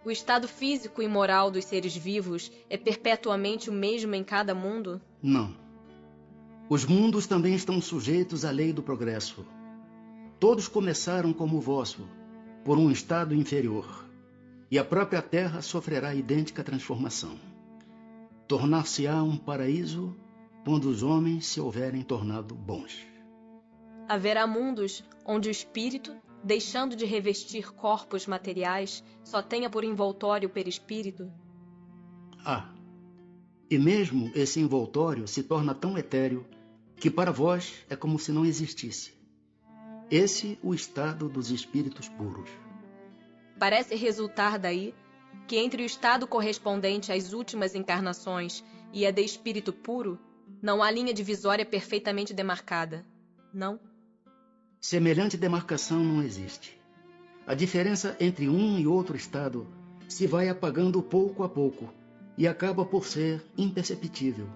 O estado físico e moral dos seres vivos é perpetuamente o mesmo em cada mundo? Não. Os mundos também estão sujeitos à lei do progresso. Todos começaram como o vosso, por um estado inferior, e a própria Terra sofrerá idêntica transformação. Tornar-se-á um paraíso quando os homens se houverem tornado bons. Haverá mundos onde o espírito, deixando de revestir corpos materiais, só tenha por envoltório o perispírito? E mesmo esse envoltório se torna tão etéreo que para vós é como se não existisse. Esse o estado dos espíritos puros. Parece resultar daí que entre o estado correspondente às últimas encarnações e a de espírito puro, não há linha divisória perfeitamente demarcada, não? Semelhante demarcação não existe. A diferença entre um e outro estado se vai apagando pouco a pouco e acaba por ser imperceptível,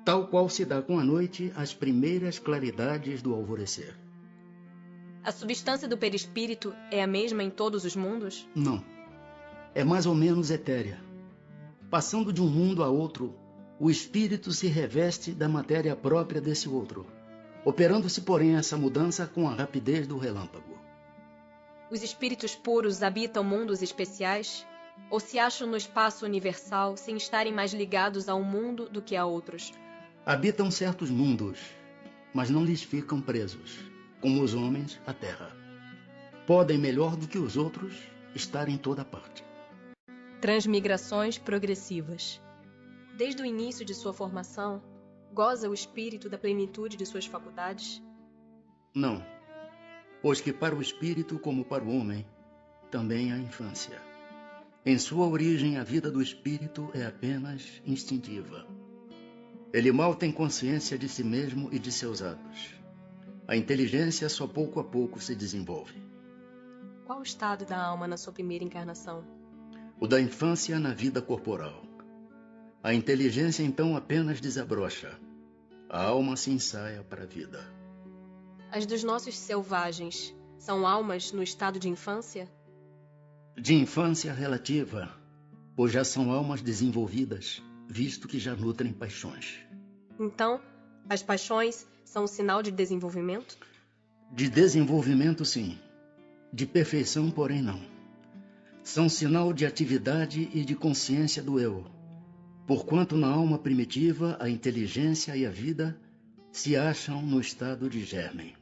tal qual se dá com a noite as primeiras claridades do alvorecer. A substância do perispírito é a mesma em todos os mundos? Não. É mais ou menos etérea. Passando de um mundo a outro, o espírito se reveste da matéria própria desse outro, operando-se, porém, essa mudança com a rapidez do relâmpago. Os espíritos puros habitam mundos especiais? Ou se acham no espaço universal sem estarem mais ligados a um mundo do que a outros? Habitam certos mundos, mas não lhes ficam presos, como os homens à terra. Podem, melhor do que os outros, estar em toda parte. Transmigrações progressivas. Desde o início de sua formação, goza o espírito da plenitude de suas faculdades? Não, pois que para o espírito, como para o homem, também há infância. Em sua origem, a vida do espírito é apenas instintiva. Ele mal tem consciência de si mesmo e de seus atos. A inteligência só pouco a pouco se desenvolve. Qual o estado da alma na sua primeira encarnação? O da infância na vida corporal. A inteligência então apenas desabrocha. A alma se ensaia para a vida. As dos nossos selvagens são almas no estado de infância? De infância relativa, pois já são almas desenvolvidas, visto que já nutrem paixões. Então, as paixões são um sinal de desenvolvimento? De desenvolvimento, sim. De perfeição, porém, não. São sinal de atividade e de consciência do eu, porquanto na alma primitiva a inteligência e a vida se acham no estado de germe.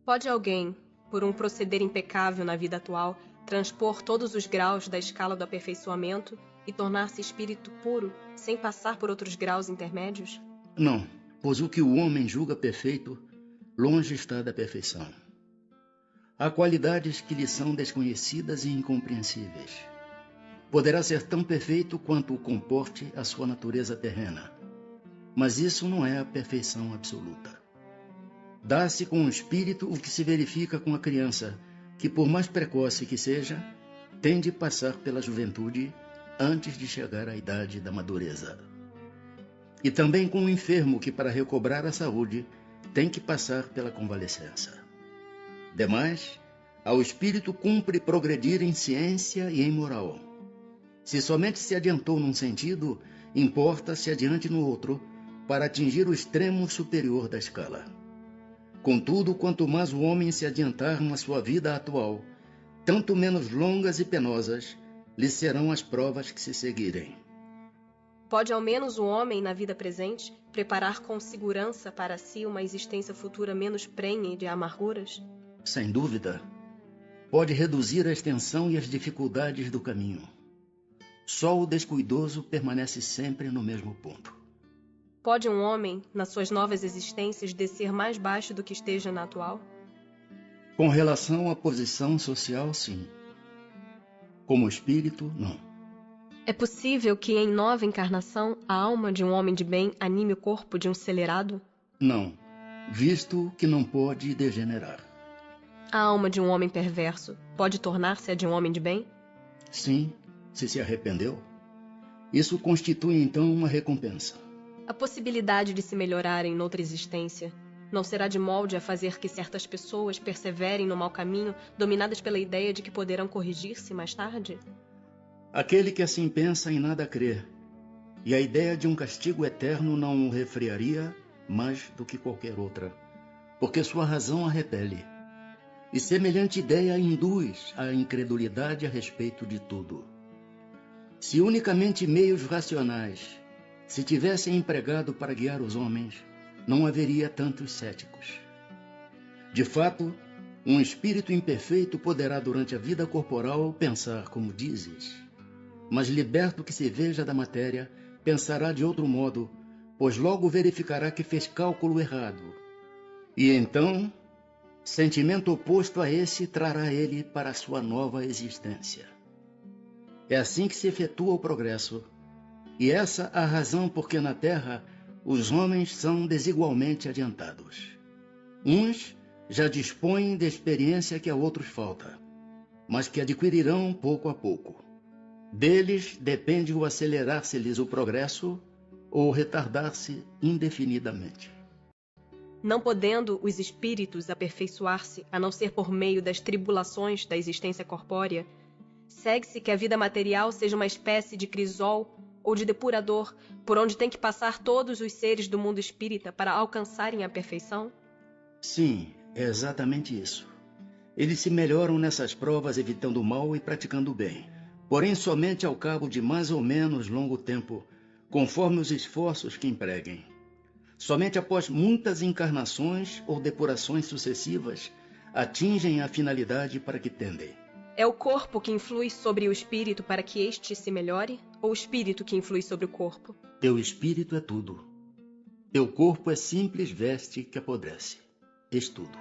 Pode alguém, por um proceder impecável na vida atual, transpor todos os graus da escala do aperfeiçoamento e tornar-se espírito puro, sem passar por outros graus intermédios? Não, pois o que o homem julga perfeito, longe está da perfeição. Há qualidades que lhe são desconhecidas e incompreensíveis. Poderá ser tão perfeito quanto o comporte a sua natureza terrena, mas isso não é a perfeição absoluta. Dá-se com o espírito o que se verifica com a criança, que por mais precoce que seja, tem de passar pela juventude antes de chegar à idade da madureza. E também com o enfermo que, para recobrar a saúde, tem que passar pela convalescença. Demais, ao espírito cumpre progredir em ciência e em moral. Se somente se adiantou num sentido, importa se adiante no outro, para atingir o extremo superior da escala. Contudo, quanto mais o homem se adiantar na sua vida atual, tanto menos longas e penosas lhe serão as provas que se seguirem. Pode ao menos o homem, na vida presente, preparar com segurança para si uma existência futura menos prenhe de amarguras? Sem dúvida, pode reduzir a extensão e as dificuldades do caminho. Só o descuidoso permanece sempre no mesmo ponto. Pode um homem, nas suas novas existências, descer mais baixo do que esteja na atual? Com relação à posição social, sim. Como espírito, não. É possível que em nova encarnação a alma de um homem de bem anime o corpo de um celerado? Não, visto que não pode degenerar. A alma de um homem perverso pode tornar-se a de um homem de bem? Sim, se arrependeu. Isso constitui então uma recompensa. A possibilidade de se melhorarem noutra existência não será de molde a fazer que certas pessoas perseverem no mau caminho, dominadas pela ideia de que poderão corrigir-se mais tarde? Aquele que assim pensa em nada crê, e a ideia de um castigo eterno não o refrearia mais do que qualquer outra, porque sua razão a repele. E semelhante ideia induz à incredulidade a respeito de tudo. Se unicamente meios racionais se tivessem empregado para guiar os homens, não haveria tantos céticos. De fato, um espírito imperfeito poderá durante a vida corporal pensar como dizes, mas liberto que se veja da matéria, pensará de outro modo, pois logo verificará que fez cálculo errado. E então, sentimento oposto a esse trará ele para a sua nova existência. É assim que se efetua o progresso, e essa a razão por que na Terra os homens são desigualmente adiantados. Uns já dispõem de experiência que a outros falta, mas que adquirirão pouco a pouco. Deles depende o acelerar-se-lhes o progresso ou retardar-se indefinidamente. Não podendo os espíritos aperfeiçoar-se a não ser por meio das tribulações da existência corpórea, segue-se que a vida material seja uma espécie de crisol ou de depurador por onde tem que passar todos os seres do mundo espírita para alcançarem a perfeição? Sim, é exatamente isso. Eles se melhoram nessas provas evitando o mal e praticando o bem, porém somente ao cabo de mais ou menos longo tempo, conforme os esforços que empreguem. Somente após muitas encarnações ou depurações sucessivas, atingem a finalidade para que tendem. É o corpo que influi sobre o espírito para que este se melhore, ou o espírito que influi sobre o corpo? Teu espírito é tudo. Teu corpo é simples veste que apodrece. Estudo.